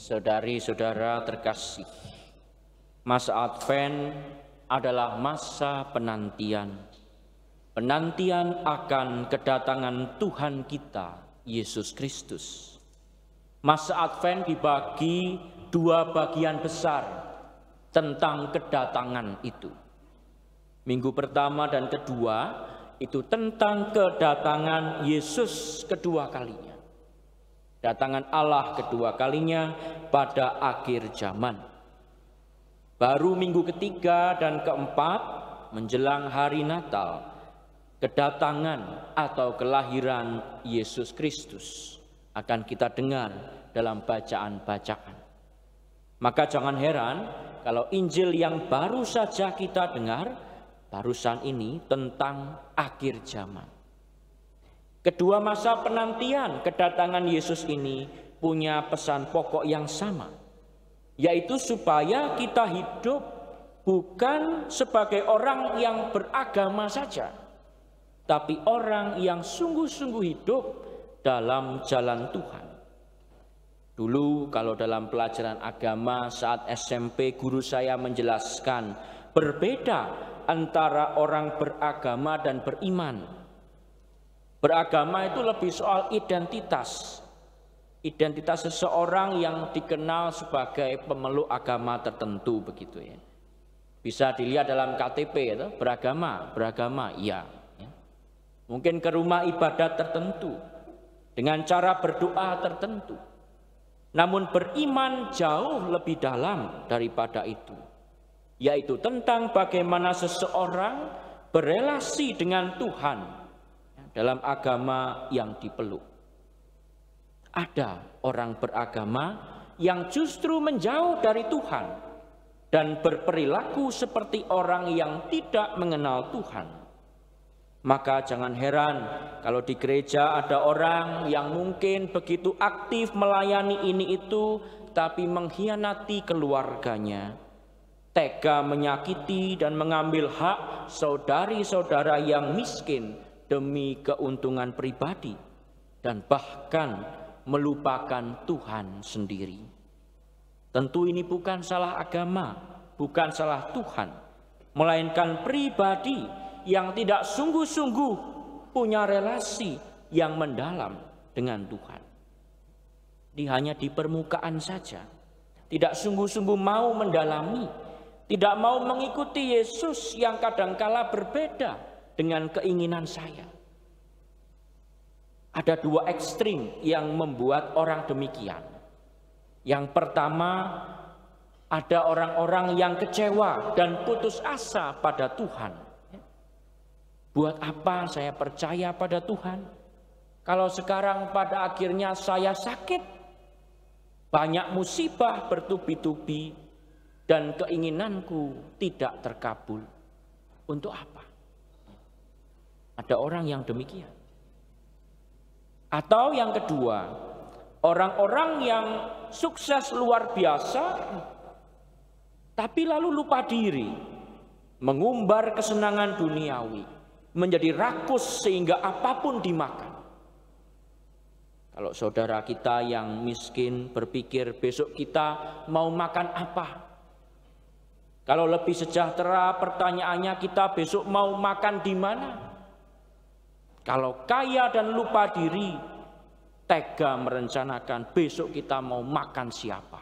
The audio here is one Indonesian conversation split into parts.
Saudari-saudara terkasih, masa Advent adalah masa penantian. Penantian akan kedatangan Tuhan kita, Yesus Kristus. Masa Advent dibagi dua bagian besar tentang kedatangan itu. Minggu pertama dan kedua itu tentang kedatangan Yesus kedua kalinya. Datangan Allah kedua kalinya pada akhir zaman. Baru minggu ketiga dan keempat menjelang hari Natal, kedatangan atau kelahiran Yesus Kristus akan kita dengar dalam bacaan-bacaan. Maka jangan heran kalau Injil yang baru saja kita dengar barusan ini tentang akhir zaman. Kedua masa penantian kedatangan Yesus ini punya pesan pokok yang sama, yaitu supaya kita hidup bukan sebagai orang yang beragama saja, tapi orang yang sungguh-sungguh hidup dalam jalan Tuhan. Dulu kalau dalam pelajaran agama saat SMP guru saya menjelaskan berbeda antara orang beragama dan beriman. Beragama itu lebih soal identitas. Identitas seseorang yang dikenal sebagai pemeluk agama tertentu begitu ya. Bisa dilihat dalam KTP itu beragama, iya. Mungkin ke rumah ibadat tertentu dengan cara berdoa tertentu. Namun beriman jauh lebih dalam daripada itu, yaitu tentang bagaimana seseorang berelasi dengan Tuhan dalam agama yang dipeluk. Ada orang beragama yang justru menjauh dari Tuhan dan berperilaku seperti orang yang tidak mengenal Tuhan. Maka jangan heran kalau di gereja ada orang yang mungkin begitu aktif melayani ini itu, tapi mengkhianati keluarganya, tega menyakiti dan mengambil hak saudari-saudara yang miskin demi keuntungan pribadi, dan bahkan melupakan Tuhan sendiri. Tentu ini bukan salah agama, bukan salah Tuhan, melainkan pribadi yang tidak sungguh-sungguh punya relasi yang mendalam dengan Tuhan. Dia hanya di permukaan saja, tidak sungguh-sungguh mau mendalami, tidak mau mengikuti Yesus yang kadangkala berbeda dengan keinginan saya. Ada dua ekstrim yang membuat orang demikian. Yang pertama, ada orang-orang yang kecewa dan putus asa pada Tuhan. Buat apa saya percaya pada Tuhan kalau sekarang pada akhirnya saya sakit, banyak musibah bertubi-tubi, dan keinginanku tidak terkabul? Untuk apa? Ada orang yang demikian. Atau yang kedua, orang-orang yang sukses luar biasa tapi lalu lupa diri, mengumbar kesenangan duniawi, menjadi rakus sehingga apapun dimakan. Kalau saudara kita yang miskin berpikir besok kita mau makan apa? Kalau lebih sejahtera pertanyaannya kita besok mau makan di mana? Kalau kaya dan lupa diri, tega merencanakan besok kita mau makan siapa.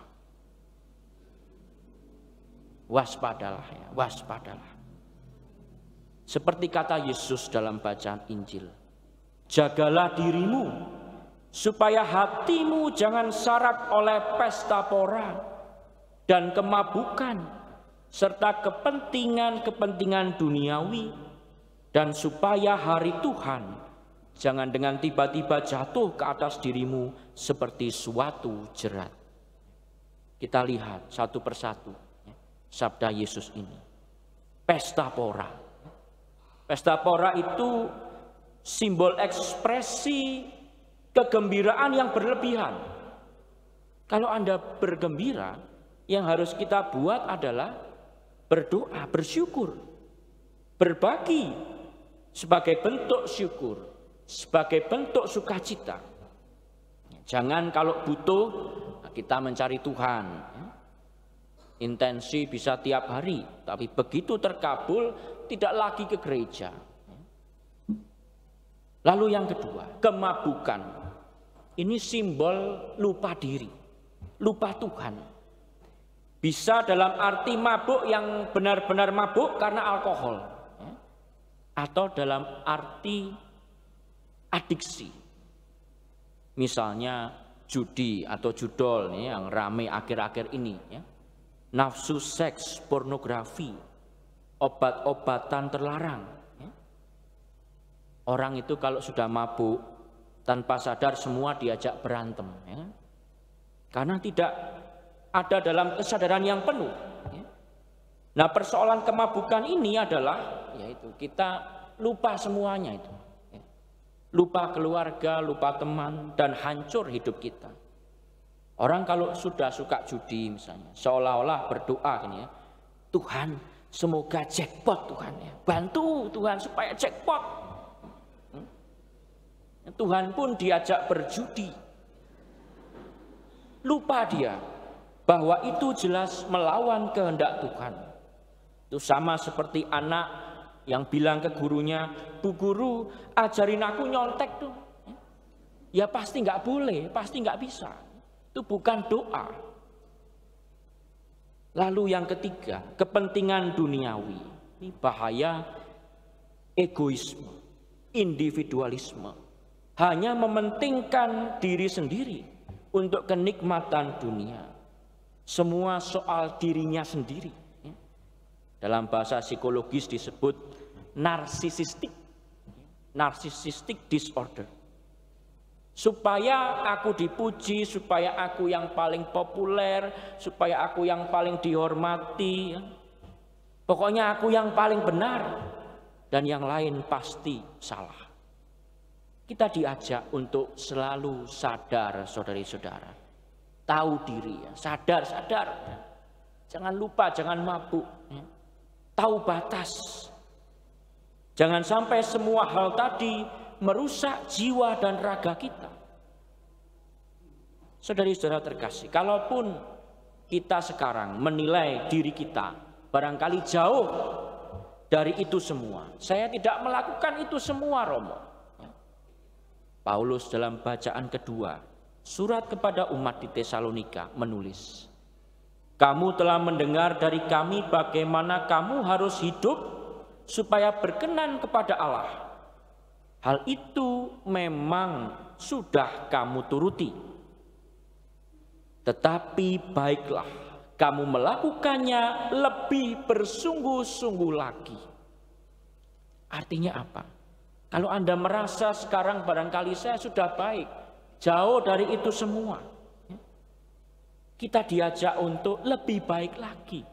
Waspadalah ya, waspadalah. Seperti kata Yesus dalam bacaan Injil, jagalah dirimu supaya hatimu jangan syarat oleh pesta pora dan kemabukan serta kepentingan-kepentingan duniawi, dan supaya hari Tuhan jangan dengan tiba-tiba jatuh ke atas dirimu seperti suatu jerat. Kita lihat satu persatu sabda Yesus ini. Pesta pora. Pesta pora itu simbol ekspresi kegembiraan yang berlebihan. Kalau Anda bergembira, yang harus kita buat adalah berdoa, bersyukur, berbagi sebagai bentuk syukur, sebagai bentuk sukacita. Jangan kalau butuh kita mencari Tuhan. Intensi bisa tiap hari, tapi begitu terkabul tidak lagi ke gereja. Lalu yang kedua, kemabukan. Ini simbol lupa diri, lupa Tuhan. Bisa dalam arti mabuk yang benar-benar mabuk karena alkohol, atau dalam arti adiksi. Misalnya judi atau judol nih yang ramai akhir-akhir ini, ya. Nafsu seks, pornografi, obat-obatan terlarang. Ya. Orang itu kalau sudah mabuk tanpa sadar semua diajak berantem, ya. Karena tidak ada dalam kesadaran yang penuh. Ya. Nah, persoalan kemabukan ini adalah yaitu kita lupa semuanya itu. Lupa keluarga, lupa teman, dan hancur hidup kita. Orang kalau sudah suka judi misalnya, seolah-olah berdoa gini ya, Tuhan semoga jackpot Tuhan ya, bantu Tuhan supaya jackpot. Tuhan pun diajak berjudi. Lupa dia bahwa itu jelas melawan kehendak Tuhan. Itu sama seperti anak yang bilang ke gurunya, Bu guru ajarin aku nyontek tuh. Ya pasti nggak boleh, pasti nggak bisa. Itu bukan doa. Lalu yang ketiga, kepentingan duniawi. Ini bahaya egoisme, individualisme. Hanya mementingkan diri sendiri untuk kenikmatan dunia. Semua soal dirinya sendiri. Dalam bahasa psikologis disebut narsisistik disorder. Supaya aku dipuji, supaya aku yang paling populer, supaya aku yang paling dihormati. Pokoknya aku yang paling benar dan yang lain pasti salah. Kita diajak untuk selalu sadar, saudari-saudara. Tahu diri, ya. Sadar. Jangan lupa, jangan mabuk. Ya. Tahu batas. Jangan sampai semua hal tadi merusak jiwa dan raga kita. Saudari-saudara terkasih, kalaupun kita sekarang menilai diri kita barangkali jauh dari itu semua, saya tidak melakukan itu semua, Romo. Paulus dalam bacaan kedua, surat kepada umat di Tesalonika menulis, kamu telah mendengar dari kami bagaimana kamu harus hidup supaya berkenan kepada Allah. Hal itu memang sudah kamu turuti. Tetapi baiklah kamu melakukannya lebih bersungguh-sungguh lagi. Artinya apa? Kalau Anda merasa sekarang barangkali saya sudah baik, jauh dari itu semua, kita diajak untuk lebih baik lagi.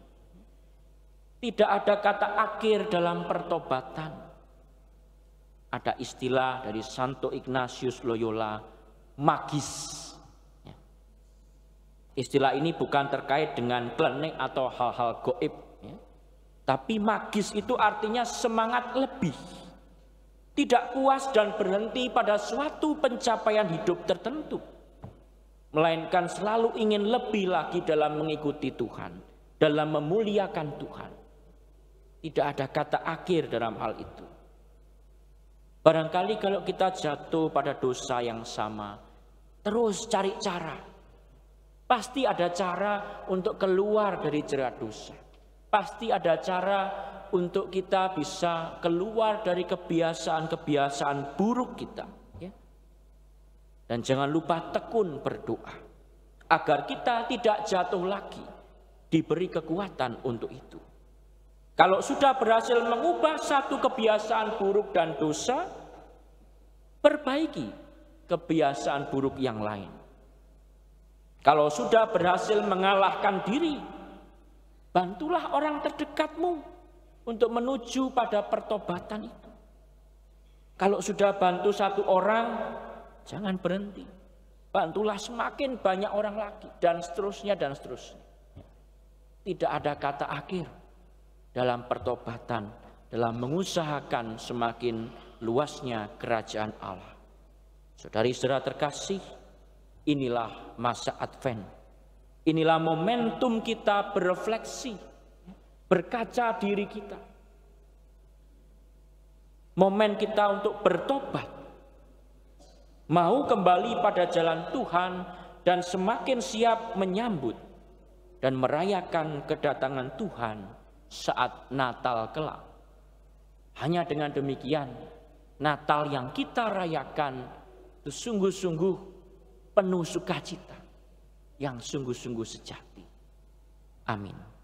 Tidak ada kata akhir dalam pertobatan. Ada istilah dari Santo Ignatius Loyola, magis. Istilah ini bukan terkait dengan klenik atau hal-hal goib. Tapi magis itu artinya semangat lebih. Tidak puas dan berhenti pada suatu pencapaian hidup tertentu. Melainkan selalu ingin lebih lagi dalam mengikuti Tuhan, dalam memuliakan Tuhan. Tidak ada kata akhir dalam hal itu. Barangkali kalau kita jatuh pada dosa yang sama, terus cari cara. Pasti ada cara untuk keluar dari jerat dosa. Pasti ada cara untuk kita bisa keluar dari kebiasaan-kebiasaan buruk kita. Dan jangan lupa tekun berdoa agar kita tidak jatuh lagi, diberi kekuatan untuk itu. Kalau sudah berhasil mengubah satu kebiasaan buruk dan dosa, perbaiki kebiasaan buruk yang lain. Kalau sudah berhasil mengalahkan diri, bantulah orang terdekatmu untuk menuju pada pertobatan itu. Kalau sudah bantu satu orang, jangan berhenti. Bantulah semakin banyak orang lagi, dan seterusnya dan seterusnya. Tidak ada kata akhir dalam pertobatan, dalam mengusahakan semakin luasnya kerajaan Allah. Saudari-saudara terkasih, inilah masa Advent, Inilah momentum kita berefleksi, berkaca diri kita. Momen kita untuk bertobat, mau kembali pada jalan Tuhan dan semakin siap menyambut dan merayakan kedatangan Tuhan saat Natal kelak. Hanya dengan demikian, Natal yang kita rayakan itu sungguh-sungguh penuh sukacita, yang sungguh-sungguh sejati. Amin.